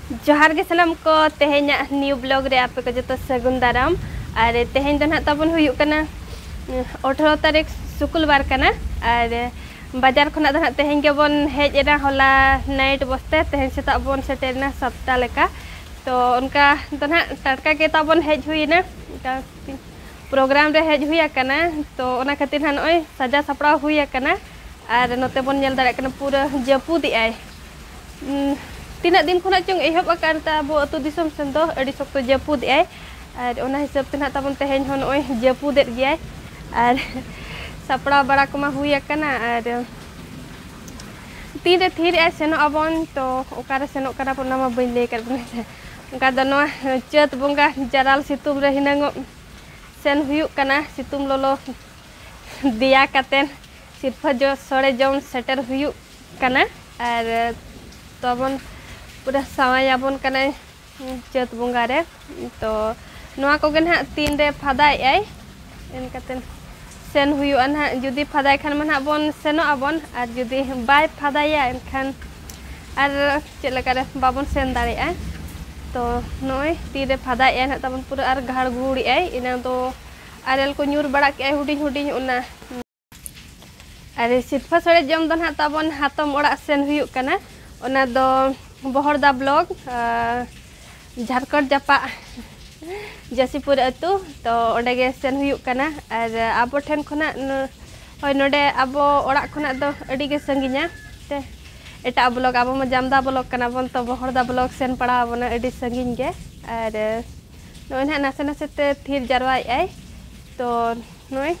जोहार के सलाम को तेहेन्या न्यू ब्लॉग रे आपे को जतो सगुन दाराम और तेहेन दो ना ताबन हुयु कना 18 तारीख शुक्रवार कना और बाजार खना दो ना तेहेन के बन हेज एना होला नाइट बसते तेहेन सेता बन सेटेरना सप्ताह लेका तो उनका दो ना टटका के ताबन हेज हुइना प्रोग्राम रे हेज हुया कना तो ओना खातिर ना नय सजा सपड़ा हुया कना और नोते बन नेल दारे कना पूरा जपुदी आय तीना दिन खुना चंग एहब आकार ताबो अतु दिसम सेन दो अडी सख्त जपुद आय और ओना हिसाब ते ना ताबन तेहेन हन ओय जपुदेत गियाय और सपड़ा बड़ा कमा हुया कना और तीन रे थीर आय सेनो अबन तो ओकारे सेनो कना पना मा बइन ले कर बने उनका दनो चैत बंगा जराल सितुम रे हिनांगो सेन हुयु कना सितुम लोलो दिया कातेन सिरफा जो सड़े जम सेटर हुयु कना और तबन पूरा सावायाबन कना चैत बंगा रे तो नोआ को गन हा तीन रे फादाय आय एन कातेन सेन हुयु अन जुदी फादाय खान मन बन सेनो अबन और जुदी बाय फादाया एनखान और चेलका रे बाबन सेन दारे आ तो नोय तीन रे फादाय आय तबन पूरा और घाड़ घुड़ी आय इना तो आरेल को न्यूर बड़ा के हुडिंग हुडिंग उना अरे सिरफा सड़े जम दो ना तबन हातम ओड़ा सेन हुयु कना ओना दो बहरदा ब्लॉग झारखंड जापा जसीपुर अतु तो ओडेगे सेन हुयु कना और आबो ठेन खना होय नोडे आबो ओड़ा खना दो अडी गे संगिना ते एटा ब्लॉग आबो म जामदा ब्लॉग कना बन तो बहरदा ब्लॉग सेन पड़ा बना अडी संगिन गे और नोय ना नासे नासे ते थीर जारवाय आय तो नोय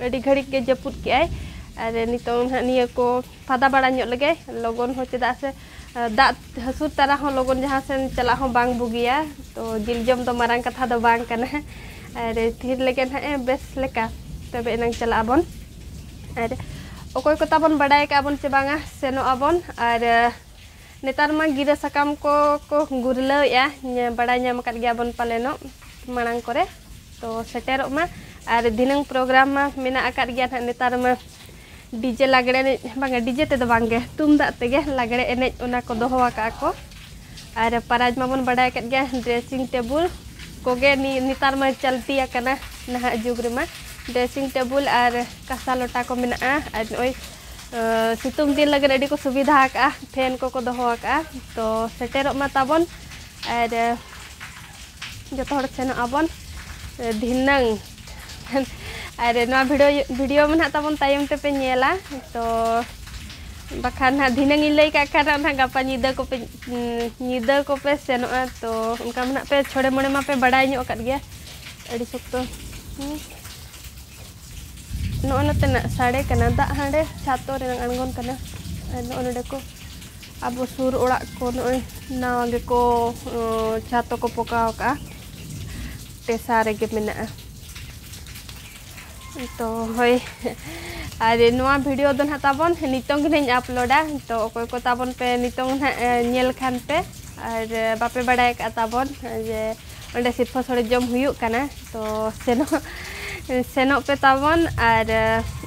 अडी घड़ी के जपुत के आय और नितो निया को फादा बड़ा ᱧᱚᱜ लगे लगन हो चेदा से दात हसुर तारा हो लगन जहां से चला हो बांग बुगिया तो जिल जम तो मारंग कथा दो बांग कना और थीर लेके ना बेस लेका तबे नंग चला बन और ओकोय को ताबन बड़ाय का बन से बांगा सेनो अबन और नेतार मा गिरा सकाम को गुरलो या बड़ाय ᱧᱟᱢ ᱠᱟᱫ ᱜᱮᱭᱟ बन पालेनो मांग करे तो सेटेरो मा और दिनंग प्रोग्राम मा मेना आकाद गया ना नेतार मा डीजे लागड़े बांगे डीजे ते दो बांगे तुमदा तेगे लागड़े एने ओना को दोहो आका को और पराज माबन बड़ाय कत गया ड्रेसिंग टेबल कोगे नितार मा चलती आकना नहा जुग रे मा ड्रेसिंग टेबल और कासा लोटा को मेना और ओय सितुंग दिन लगन अडी को सुविधा आका फैन को दोहो आका तो सेटेरो मा ताबन और जतो हड़ सेन आबन धिनंग और ना वीडियो में ना ताबन तायम ते पे नेला तो बखान ना धिनंग इन लई का खाना ना गापा निदा को पे सेनोआ तो उनका मना पे छोड़े मोड़े मा पे बड़ाय ᱧᱚᱜ कद गया अड़ी सख्तो नो नते ना साड़े कना दा हांडे छातो रे अणगोन कना नो नडे को अब सुर ओड़ा को नोय नावा गे को छातो को पकाव का तेसारे गे मेना तो होय और नोआ वीडियो दो ना ताबन नितोंग ने अपलोडा तो ओकोय को ताबन पे नितोंग ना नेल खान पे और बापे बड़ाय का ताबन जे ओंडे सिरफा सड़े जम हुयु कना तो सेनो पे ताबन और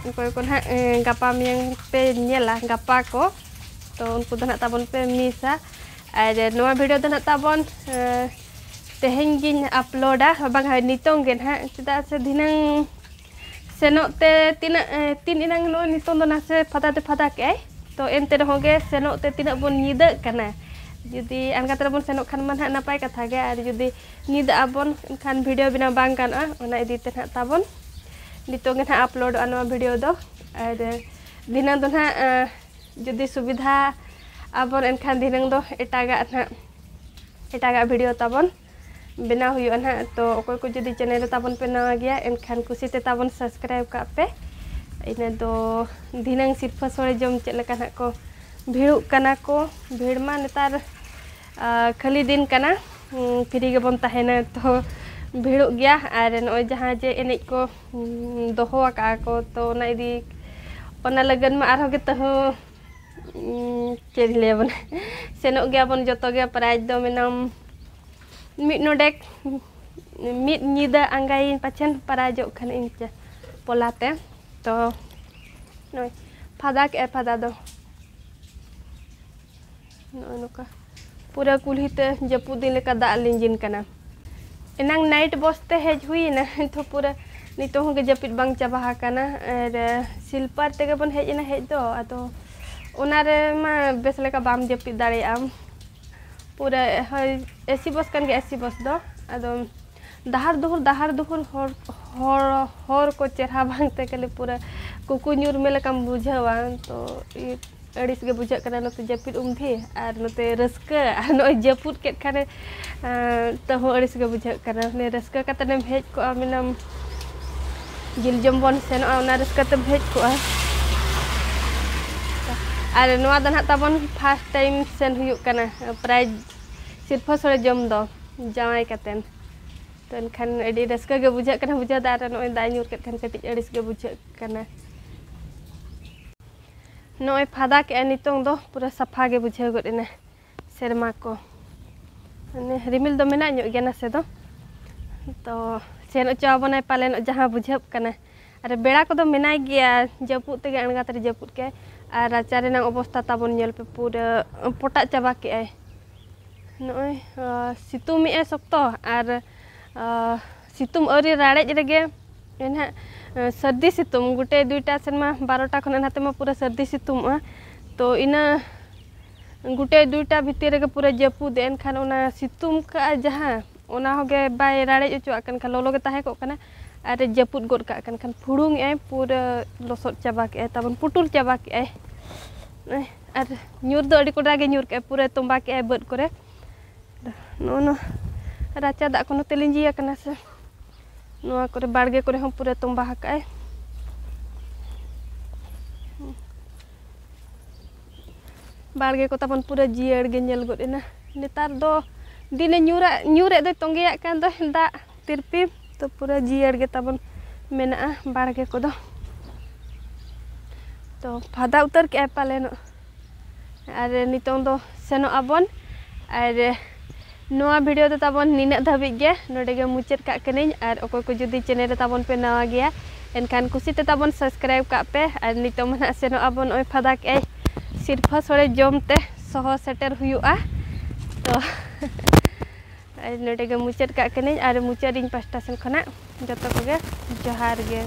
ओकोय को ना गापा मियंग पे नेला गापा को तो उनको दो ना ताबन पे मिसा और नोआ वीडियो दो ना ताबन तेहेन गिन अपलोडा बांग नितोंग गे ना चदा से दिनंग सेनोते तीन इनांग नो नितों दो नासे फादा के तो एनते रहोगे सेनोते तीना बन निदा कना जुदी अनका तरह बन सेनो खान मन नापाय कथा गे और जुदी निदा आबन खान वीडियो बिना बांग गाना ओना इदीते ना ताबन नितों गे ना अपलोड अनवा वीडियो दो और दिनंग दो ना जुदी सुविधा आबन एनखान दिनंग दो एटागा वीडियो ताबन बिना हुआ ना तो ओकोय को जुदी चैनल ताबन पे नवा गया एनखान कुसीते ताबन सब्सक्राइब का पे इने दो दिनंग सिरफा सड़े जम चेलका ना को भीड़ कना को भीड़ मा नेतार खाली दिन कना फ्री गे बन तहेना तो भीड़ गया और नय जहां जे एने को दोहो का को तो ना इदी ओना लगन मा आरो गे तहो चेले बन सेनो गया बन जतो गे प्राइज दो मेनम मिट नोडेक मिट निदा अंगाई पाचन पराजो खान इंचा पोलाते तो नय फादा के फादा दो नोका पूरा कुल्हीते जपुद दिन लेका दाग लिंजिन कना एनांग नाइट बसते हेज हुई ना तो पूरा नितो होगे जपिद बांग चाबा कना और स्लीपर तेगे बन हेज ना हेज दो आदो ओनारे मा बेस लेका बाम जपिद दाड़े आम पूरा एसी बस कन के एसी बस दो आदो दहार दुहुर हर को चेहरा बांग तेगले पूरा कुकु न्यूर में लेकाम बुझावा तो अड़िस के बुझा कना नते जपिद उमधी और नते रस्का और नय जपुद के खाने तो अड़िस के बुझा कना ने रस्का कतने हेज को मिनम जिल जम बन सेन ओना रस्का ते हेज को और नवा दन ताबन फर्स्ट टाइम सेन हुयु कना प्राइज सिरफा सरे जम दो जावाई कतेन तो एनखान अड़ी रस्का के बुझा कना बुझा दार नय दा न्यूर के खान कटी अड़िस के बुझा कना नय फादा के नितों दो पूरा सफा के बुझा गना सेरमा को माने रिमिल दो मेना ᱧᱚᱜ गया ना से दो तो सेन चावना पालेन जहां बुझब कना अरे बेड़ा को दो मेनाय गया जपुद तेगे अणगा तरे जपुद के और राचा रेना अवस्था ताबन नेल पे पूरा पोटा चाबा के आय नय सितुम ए सप्तो और सितुम अरी राड़ेज रेगे एना सर्दी सितुम गुटे दुईटा सेनमा 12टा खन नाते मा पूरा सर्दी सितुम तो इना गुटे दुईटा भितर रे पूरा जपुद एनखान ओना सितुम का जहां ओना होगे बाय राड़ेज उचुआ कन खा लोलो के ताहे को कना अरे जपुद गोद का कन खान फुड़ुंग ए पूरा लसोद चाबा के तबन पुटुल चाबा के और न्यूर दो अड़ी कोडा गे न्यूर के पूरा तोंबा के बद करे नो राचा दा को नते लिंजिया कना से नोआ करे बाड़गे करे हम पूरा तोंबा हकाय बाड़गे को तबन पूरा जियड़ गे नेल गोद एना नेतार दो दिने न्यूरे दो तोंगेया कान दो दा तिरपी तो पूरा जियड़ गे तबन मेना बाड़गे को दो तो फादा उतर के पालेन और नितों दो सेनो आबन और नोआ वीडियो तो ताबन निना धाबी गे नोडे गे मुचाद का कनिन और अकोय को जुदी चैनल रे ताबन पे नवा गया एनखान कुसी ते ताबन सब्सक्राइब का पे और नितो मना सेनो आबन ओय फादा के सिरफा सड़े जमते सह सेटर हुयुआ तो नोडे गे मुचाद का कनिन और मुचादिन पास्टा सेन खना जतो को गे जोहार गे।